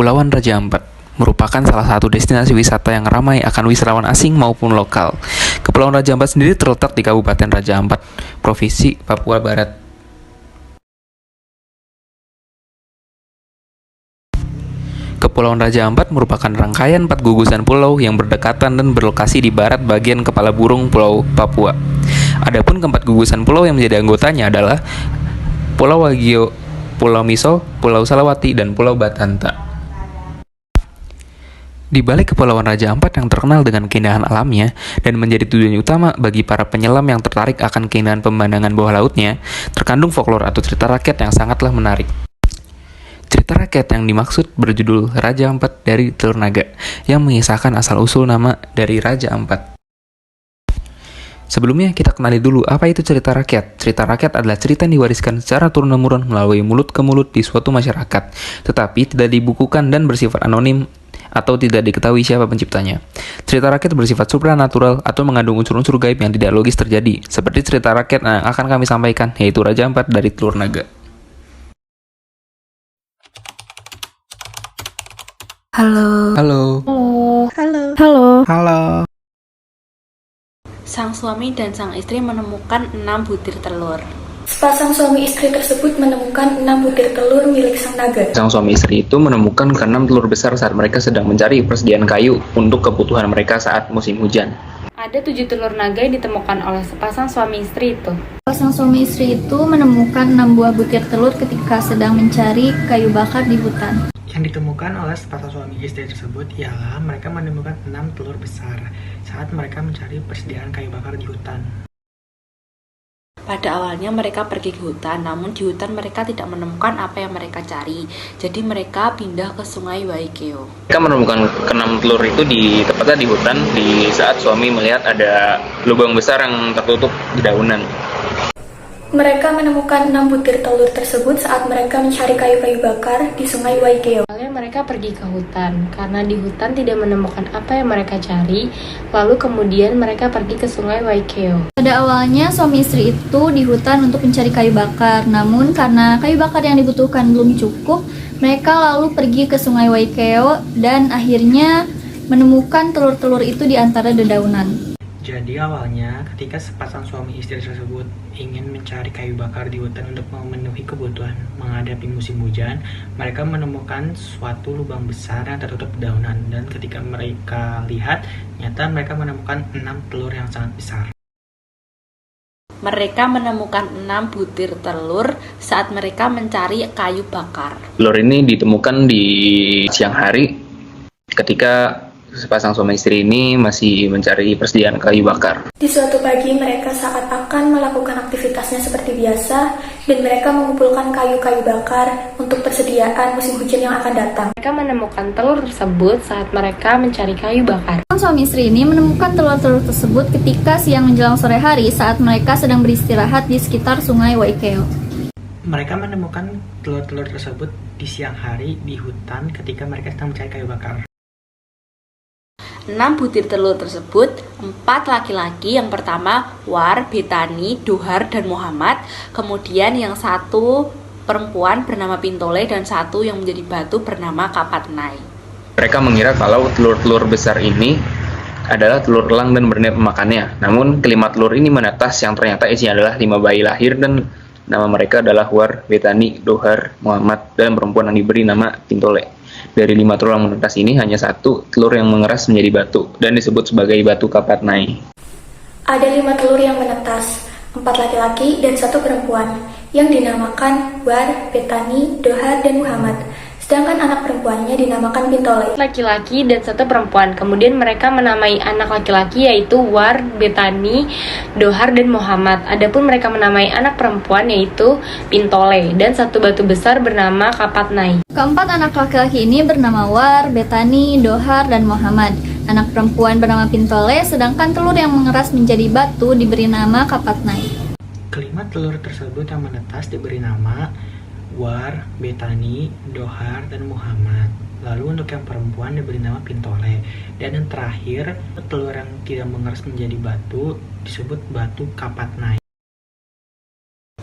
Kepulauan Raja Ampat merupakan salah satu destinasi wisata yang ramai akan wisatawan asing maupun lokal. Kepulauan Raja Ampat sendiri terletak di Kabupaten Raja Ampat, Provinsi Papua Barat. Kepulauan Raja Ampat merupakan rangkaian 4 gugusan pulau yang berdekatan dan berlokasi di barat bagian kepala burung Pulau Papua. Adapun keempat gugusan pulau yang menjadi anggotanya adalah Pulau Wagio, Pulau Miso, Pulau Salawati, dan Pulau Batanta. Di balik Kepulauan Raja Ampat yang terkenal dengan keindahan alamnya dan menjadi tujuan utama bagi para penyelam yang tertarik akan keindahan pemandangan bawah lautnya, terkandung folklore atau cerita rakyat yang sangatlah menarik. Cerita rakyat yang dimaksud berjudul Raja Ampat dari Telur Naga, yang mengisahkan asal-usul nama dari Raja Ampat. Sebelumnya kita kenali dulu apa itu cerita rakyat. Cerita rakyat adalah cerita yang diwariskan secara turun-temurun melalui mulut ke mulut di suatu masyarakat, tetapi tidak dibukukan dan bersifat anonim atau tidak diketahui siapa penciptanya. Cerita rakyat bersifat supranatural atau mengandung unsur-unsur gaib yang tidak logis terjadi, seperti cerita rakyat yang akan kami sampaikan, yaitu Raja Ampat dari Telur Naga. Halo. Halo. Halo. Halo. Halo. Sang suami dan sang istri menemukan 6 butir telur. Sepasang suami istri tersebut menemukan 6 butir telur milik sang naga. Sang suami istri itu menemukan ke-6 telur besar saat mereka sedang mencari persediaan kayu untuk kebutuhan mereka saat musim hujan. Ada 7 telur naga yang ditemukan oleh sepasang suami istri itu. Sepasang suami istri itu menemukan 6 buah butir telur ketika sedang mencari kayu bakar di hutan. Yang ditemukan oleh sepasang suami istri tersebut ialah mereka menemukan 6 telur besar saat mereka mencari persediaan kayu bakar di hutan. Pada awalnya mereka pergi ke hutan, namun di hutan mereka tidak menemukan apa yang mereka cari. Jadi mereka pindah ke sungai Waikeo. Mereka menemukan ke-6 telur itu tepatnya di hutan di saat suami melihat ada lubang besar yang tertutup di daunan. Mereka menemukan 6 butir telur tersebut saat mereka mencari kayu-kayu bakar di sungai Waikeo. Awalnya mereka pergi ke hutan, karena di hutan tidak menemukan apa yang mereka cari, lalu kemudian mereka pergi ke sungai Waikeo. Pada awalnya suami istri itu di hutan untuk mencari kayu bakar, namun karena kayu bakar yang dibutuhkan belum cukup, mereka lalu pergi ke sungai Waikeo dan akhirnya menemukan telur-telur itu di antara dedaunan. Jadi awalnya ketika sepasang suami istri tersebut ingin mencari kayu bakar di hutan untuk memenuhi kebutuhan menghadapi musim hujan, mereka menemukan suatu lubang besar yang tertutup dedaunan, dan ketika mereka lihat, ternyata mereka menemukan 6 telur yang sangat besar. Mereka menemukan 6 butir telur saat mereka mencari kayu bakar. Telur ini ditemukan di siang hari ketika sepasang suami istri ini masih mencari persediaan kayu bakar. Di suatu pagi mereka saat akan melakukan aktivitasnya seperti biasa dan mereka mengumpulkan kayu-kayu bakar untuk persediaan musim hujan yang akan datang. Mereka menemukan telur tersebut saat mereka mencari kayu bakar. Suami istri ini menemukan telur-telur tersebut ketika siang menjelang sore hari saat mereka sedang beristirahat di sekitar sungai Waikeo. Mereka menemukan telur-telur tersebut di siang hari di hutan ketika mereka sedang mencari kayu bakar. 6 butir telur tersebut, 4 laki-laki, yang pertama War, Betani, Dohar, dan Muhammad. Kemudian yang satu perempuan bernama Pintole dan satu yang menjadi batu bernama Kapatnai. Mereka mengira kalau telur-telur besar ini adalah telur elang dan berniat memakannya. Namun kelima telur ini menetas yang ternyata isinya adalah 5 bayi lahir dan nama mereka adalah War, Betani, Dohar, Muhammad, dan perempuan yang diberi nama Pintole. Dari 5 telur yang menetas ini, hanya 1 telur yang mengeras menjadi batu dan disebut sebagai batu Kapatnai. Ada 5 telur yang menetas, 4 laki-laki dan 1 perempuan, yang dinamakan War, Betani, Dohar, dan Muhammad. Sedangkan anak perempuannya dinamakan Pintole. Laki-laki dan 1 perempuan. Kemudian mereka menamai anak laki-laki yaitu War, Betani, Dohar, dan Muhammad. Adapun mereka menamai anak perempuan yaitu Pintole dan 1 batu besar bernama Kapatnai. Keempat anak laki-laki ini bernama War, Betani, Dohar, dan Muhammad. Anak perempuan bernama Pintole, sedangkan telur yang mengeras menjadi batu diberi nama Kapatnai. Kelima telur tersebut yang menetas diberi nama War, Betani, Dohar, dan Muhammad. Lalu untuk yang perempuan diberi nama Pintole. Dan yang terakhir, telur yang tidak mengeras menjadi batu disebut batu Kapatnai.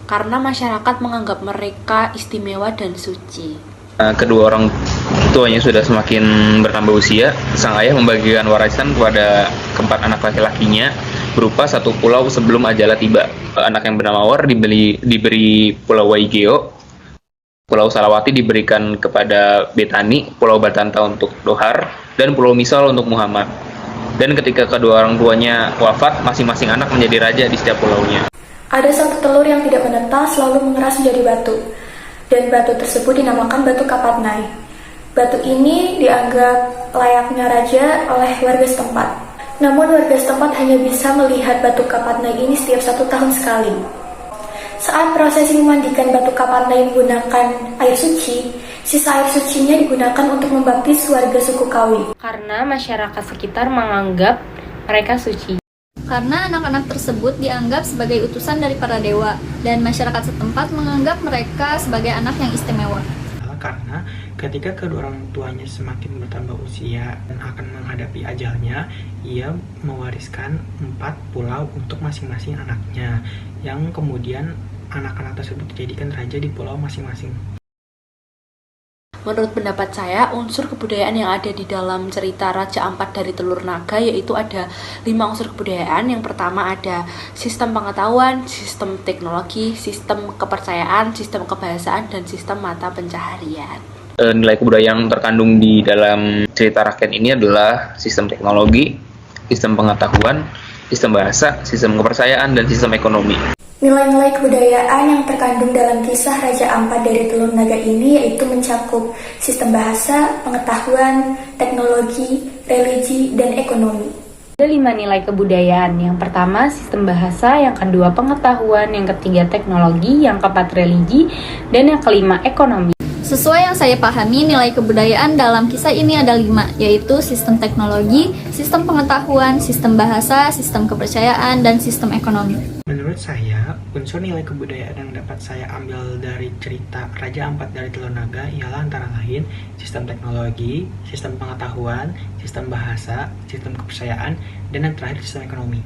Karena masyarakat menganggap mereka istimewa dan suci. Kedua orang tuanya sudah semakin bertambah usia, sang ayah membagikan warisan kepada keempat anak laki-lakinya berupa satu pulau sebelum Ajala tiba. Anak yang bernama War diberi Pulau Waigeo, Pulau Salawati diberikan kepada Betani, Pulau Batanta untuk Dohar, dan Pulau Misal untuk Muhammad. Dan ketika kedua orang tuanya wafat, masing-masing anak menjadi raja di setiap pulaunya. Ada satu telur yang tidak menetas lalu mengeras menjadi batu, dan batu tersebut dinamakan Batu Kapatnai. Batu ini dianggap layaknya raja oleh warga setempat. Namun warga setempat hanya bisa melihat Batu Kapatnai ini setiap 1 tahun sekali. Saat prosesi memandikan Batu Kapatnai menggunakan air suci, sisa air sucinya digunakan untuk membaptis warga suku Kawi. Karena masyarakat sekitar menganggap mereka suci. Karena anak-anak tersebut dianggap sebagai utusan dari para dewa, dan masyarakat setempat menganggap mereka sebagai anak yang istimewa. Karena ketika kedua orang tuanya semakin bertambah usia dan akan menghadapi ajalnya, ia mewariskan 4 pulau untuk masing-masing anaknya, yang kemudian anak-anak tersebut dijadikan raja di pulau masing-masing. Menurut pendapat saya, unsur kebudayaan yang ada di dalam cerita Raja Ampat dari Telur Naga yaitu ada 5 unsur kebudayaan. Yang pertama ada sistem pengetahuan, sistem teknologi, sistem kepercayaan, sistem kebahasaan, dan sistem mata pencaharian. Nilai kebudayaan yang terkandung di dalam cerita rakyat ini adalah sistem teknologi, sistem pengetahuan, sistem bahasa, sistem kepercayaan, dan sistem ekonomi. Nilai-nilai kebudayaan yang terkandung dalam kisah Raja Ampat dari Telur Naga ini yaitu mencakup sistem bahasa, pengetahuan, teknologi, religi, dan ekonomi. Ada 5 nilai kebudayaan. Yang pertama sistem bahasa, yang kedua pengetahuan, yang ketiga teknologi, yang keempat religi, dan yang kelima ekonomi. Sesuai yang saya pahami, nilai kebudayaan dalam kisah ini ada 5, yaitu sistem teknologi, sistem pengetahuan, sistem bahasa, sistem kepercayaan, dan sistem ekonomi. Menurut saya, unsur nilai kebudayaan yang dapat saya ambil dari cerita Raja Ampat dari Telur Naga ialah antara lain sistem teknologi, sistem pengetahuan, sistem bahasa, sistem kepercayaan, dan yang terakhir sistem ekonomi.